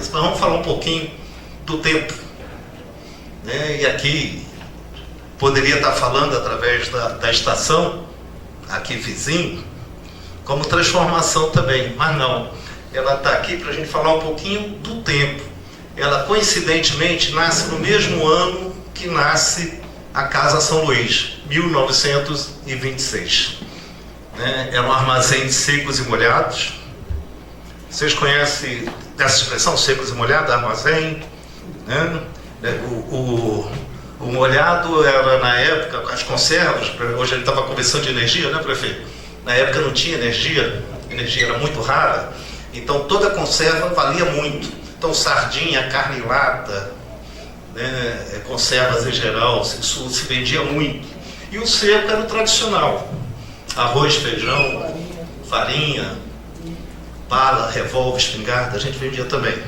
Fortaleza. Mas vamos falar um pouquinho do tempo, né? E aqui poderia estar falando através da estação, aqui vizinho, como transformação também, mas não. Ela está aqui para a gente falar um pouquinho do tempo. Ela, coincidentemente, nasce no mesmo ano que nasce a Casa São Luís, 1926. Né? Era um armazém de secos e molhados. Vocês conhecem essa expressão, secos e molhados, armazém? Né? O molhado era, na época, as conservas, hoje ele estava conversando de energia, né, prefeito? Na época não tinha energia, a energia era muito rara, então toda conserva valia muito. Então sardinha, carne em lata, né, conservas em geral, isso se vendia muito. E o seco era o tradicional, arroz, feijão, farinha, bala, revólver, espingarda, a gente vendia também.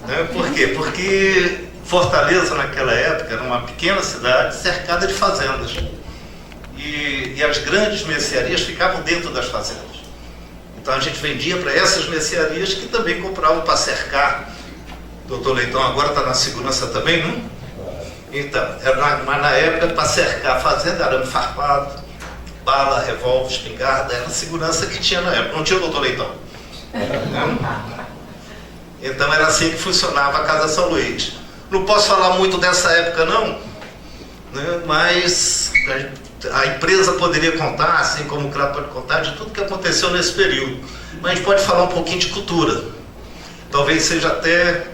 Né? Por quê? Porque Fortaleza naquela época era uma pequena cidade cercada de fazendas. E as grandes mercearias ficavam dentro das fazendas. Então a gente vendia para essas mercearias que também compravam para cercar. Doutor Leitão agora está na segurança também, não? Então, mas na época para cercar a fazenda, arame farpado, bala, revólver, espingarda, era a segurança que tinha na época. Não tinha o doutor Leitão. Então era assim que funcionava a Casa São Luís. Não posso falar muito dessa época não, né? Mas a empresa poderia contar, assim como o CRAT pode contar, de tudo que aconteceu nesse período. Mas a gente pode falar um pouquinho de cultura. Talvez seja até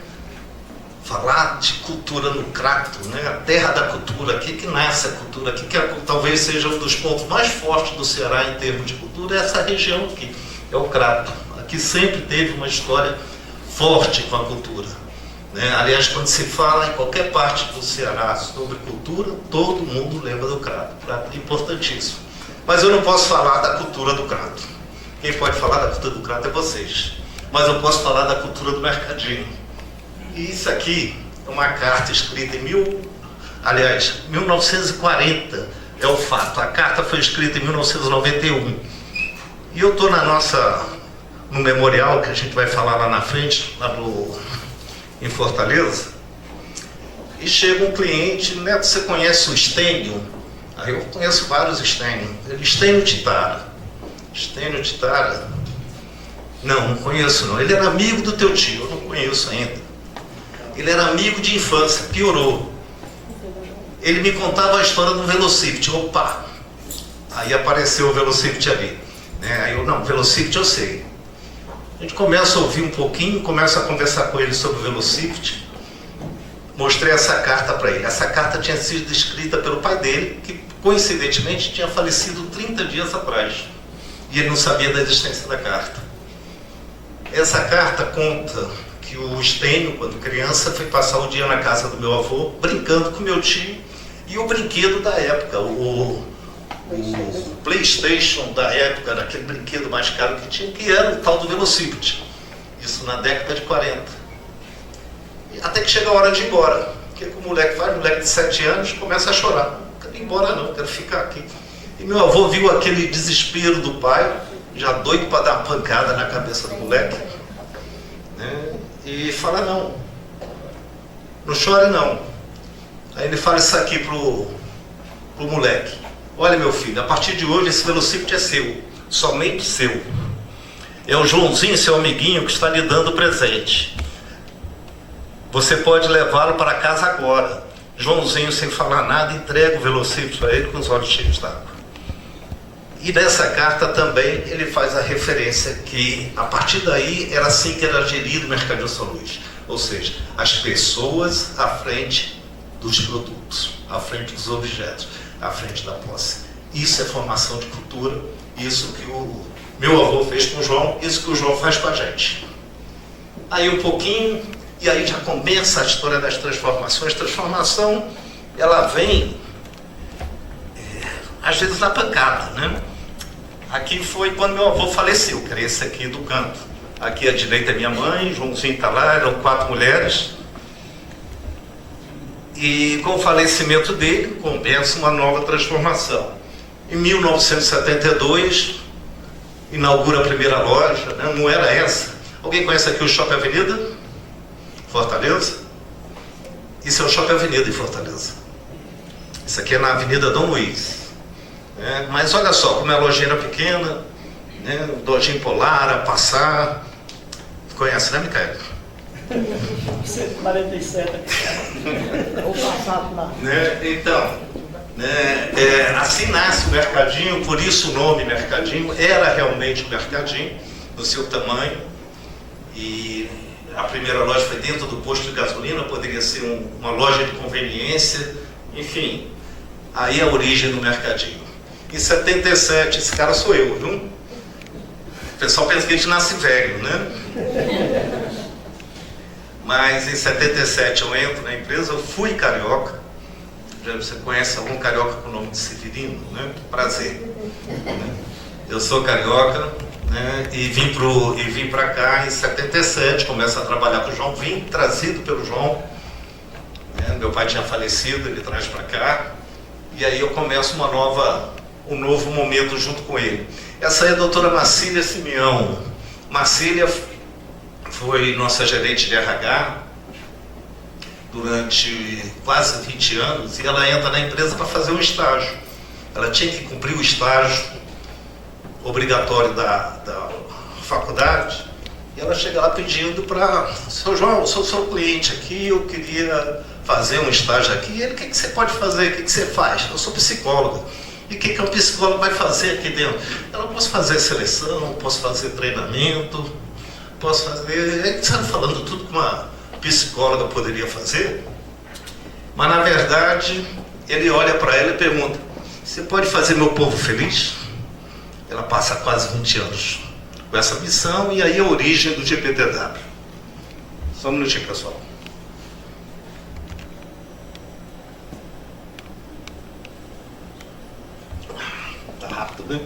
falar de cultura no Crato, né? A terra da cultura, aqui que nasce a cultura, aqui que talvez seja um dos pontos mais fortes do Ceará em termos de cultura, é essa região aqui, é o Crato. Aqui sempre teve uma história forte com a cultura. Né? Aliás, quando se fala em qualquer parte do Ceará sobre cultura, todo mundo lembra do Crato. O Crato é importantíssimo. Mas eu não posso falar da cultura do Crato. Quem pode falar da cultura do Crato é vocês. Mas eu posso falar da cultura do mercadinho. E isso aqui é uma carta escrita em 1940 é o fato. A carta foi escrita em 1991. E eu estou no memorial que a gente vai falar lá na frente, em Fortaleza, e chega um cliente, Neto, você conhece o Estênio? Aí eu conheço vários Estênio. Estênio Titara. Estênio Titara? Não conheço não. Ele era amigo do teu tio, eu não conheço ainda. Ele era amigo de infância, piorou. Ele me contava a história do Velocipede. Opa! Aí apareceu o Velocipede ali. Né? Aí eu, não, Velocipede eu sei. A gente começa a ouvir um pouquinho, começa a conversar com ele sobre o Velocipede. Mostrei essa carta para ele. Essa carta tinha sido escrita pelo pai dele, que coincidentemente tinha falecido 30 dias atrás. E ele não sabia da existência da carta. Essa carta conta que o Estênio, quando criança, foi passar um dia na casa do meu avô, brincando com meu tio, e o brinquedo da época, o PlayStation da época, era aquele brinquedo mais caro que tinha, que era o tal do Velocipede. Isso na década de 40. E até que chega a hora de ir embora. O que o moleque faz? O moleque de 7 anos começa a chorar. Não quero ir embora não, quero ficar aqui. E meu avô viu aquele desespero do pai, já doido para dar uma pancada na cabeça do moleque, né? E fala, não chore não. Aí ele fala isso aqui pro moleque: olha meu filho, a partir de hoje esse Velocipede é seu, somente seu. É o Joãozinho, seu amiguinho, que está lhe dando presente. Você pode levá-lo para casa agora. Joãozinho, sem falar nada, entrega o Velocipede para ele com os olhos cheios d'água. E nessa carta também ele faz a referência que, a partir daí, era assim que era gerido o Mercadinho São Luís. Ou seja, as pessoas à frente dos produtos, à frente dos objetos, à frente da posse. Isso é formação de cultura, isso que o meu avô fez com o João, isso que o João faz com a gente. Aí um pouquinho, e aí já começa a história das transformações. Transformação, ela vem, às vezes, na pancada, né? Aqui foi quando meu avô faleceu, que era esse aqui do canto. Aqui à direita é minha mãe, Joãozinho está lá, eram 4 mulheres. E com o falecimento dele, começa uma nova transformação. Em 1972, inaugura a primeira loja, né? Não era essa. Alguém conhece aqui o Shopping Avenida? Fortaleza? Isso é o Shopping Avenida em Fortaleza. Isso aqui é na Avenida Dom Luiz. Mas olha só, como a lojinha era pequena, o Dojinho Polar, a Passar. Conhece, né, Micael? 147 o passado lá. Então, assim nasce o Mercadinho, por isso o nome Mercadinho. Era realmente o Mercadinho, no seu tamanho. E a primeira loja foi dentro do posto de gasolina, poderia ser uma loja de conveniência. Enfim, aí a origem do Mercadinho. Em 77, esse cara sou eu, viu? O pessoal pensa que a gente nasce velho, né? Mas em 77 eu entro na empresa, eu fui carioca. Já você conhece algum carioca com o nome de Severino, né? Prazer. Eu sou carioca, né? E vim para cá em 77, começo a trabalhar com o João, vim trazido pelo João. Meu pai tinha falecido, ele traz para cá. E aí eu começo um novo momento junto com ele. Essa é a doutora Marcília Simeão. Marcília foi nossa gerente de RH durante quase 20 anos e ela entra na empresa para fazer um estágio. Ela tinha que cumprir o estágio obrigatório da faculdade e ela chega lá pedindo para... Seu João, sou seu cliente aqui, eu queria fazer um estágio aqui. E ele, o que você pode fazer? O que você faz? Eu sou psicóloga. E o que um psicólogo vai fazer aqui dentro? Eu posso fazer seleção, posso fazer treinamento, posso fazer... Ele está falando tudo que uma psicóloga poderia fazer, mas na verdade ele olha para ela e pergunta: você pode fazer meu povo feliz? Ela passa quase 20 anos com essa missão e aí a origem do GPTW. Só um minutinho, pessoal. Tá rápido, né?